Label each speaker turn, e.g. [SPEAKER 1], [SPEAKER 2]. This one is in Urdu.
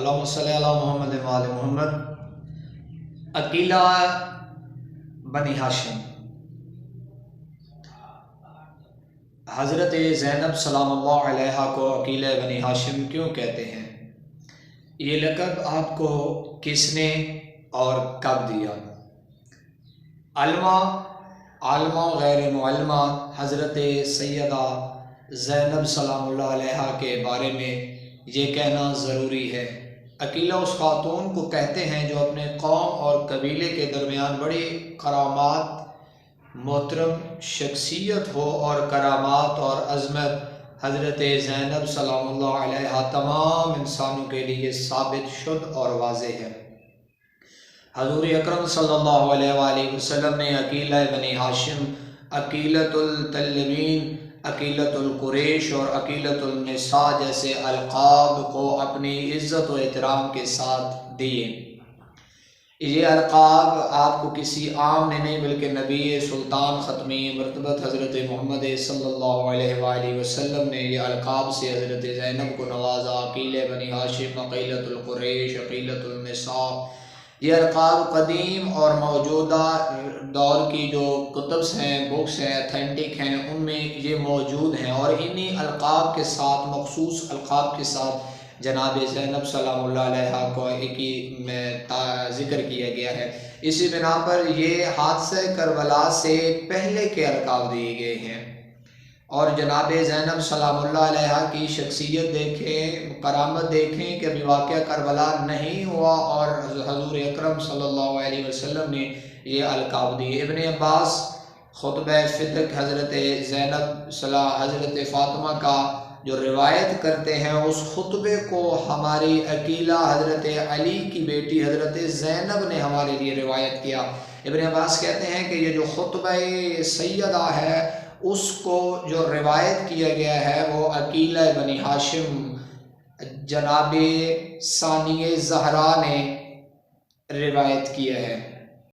[SPEAKER 1] اللہم صلی علی محمد و آل محمد۔ عقیلہ بنی ہاشم، حضرت زینب سلام اللہ علیہا کو عقیلہ بنی ہاشم کیوں کہتے ہیں؟ یہ لقب آپ کو کس نے اور کب دیا؟ عالمہ غیر معلمہ حضرت سیدہ زینب سلام اللہ علیہا کے بارے میں یہ کہنا ضروری ہے۔ عقیلہ اس خاتون کو کہتے ہیں جو اپنے قوم اور قبیلے کے درمیان بڑی کرامات، محترم شخصیت ہو، اور کرامات اور عظمت حضرت زینب سلام اللہ علیہا تمام انسانوں کے لیے ثابت شد اور واضح ہے۔ حضور اکرم صلی اللہ علیہ وآلہ وسلم نے عقیلہ بنی ہاشم، عقیلۃ الطلبین، عقیلۃ القریش اور عقیلۃ النساء جیسے القاب کو اپنی عزت و احترام کے ساتھ دیے۔ یہ القاب آپ کو کسی عام نے نہیں بلکہ نبی سلطان ختمی مرتبت حضرت محمد صلی اللہ علیہ وآلہ وسلم نے یہ القاب سے حضرت زینب کو نوازا۔ عقیلہ بنی ہاشم، عقیلۃ القریش، عقیلۃ النساء، یہ القاب قدیم اور موجودہ دور کی جو کتبs ہیں، بکس ہیں، اتھینٹک ہیں، ان میں یہ موجود ہیں، اور انہی القاب کے ساتھ، مخصوص القاب کے ساتھ جناب زینب سلام اللہ علیہا کو ذکر کیا گیا ہے۔ اسی بنا پر یہ حادثہ کربلا سے پہلے کے القاب دیے گئے ہیں، اور جناب زینب سلام اللہ علیہا کی شخصیت دیکھیں، کرامت دیکھیں کہ ابھی واقعہ کربلا نہیں ہوا اور حضور اکرم صلی اللہ علیہ وسلم نے یہ القاب دیے۔ ابن عباس خطبہ فتق حضرت زینب حضرت فاطمہ کا جو روایت کرتے ہیں، اس خطبے کو ہماری عقیلہ حضرت علی کی بیٹی حضرت زینب نے ہمارے لیے روایت کیا۔ ابن عباس کہتے ہیں کہ یہ جو خطبہ سیدہ ہے، اس کو جو روایت کیا گیا ہے وہ عقیلہ بنی ہاشم جناب ثانی زہرا نے روایت کیا ہے۔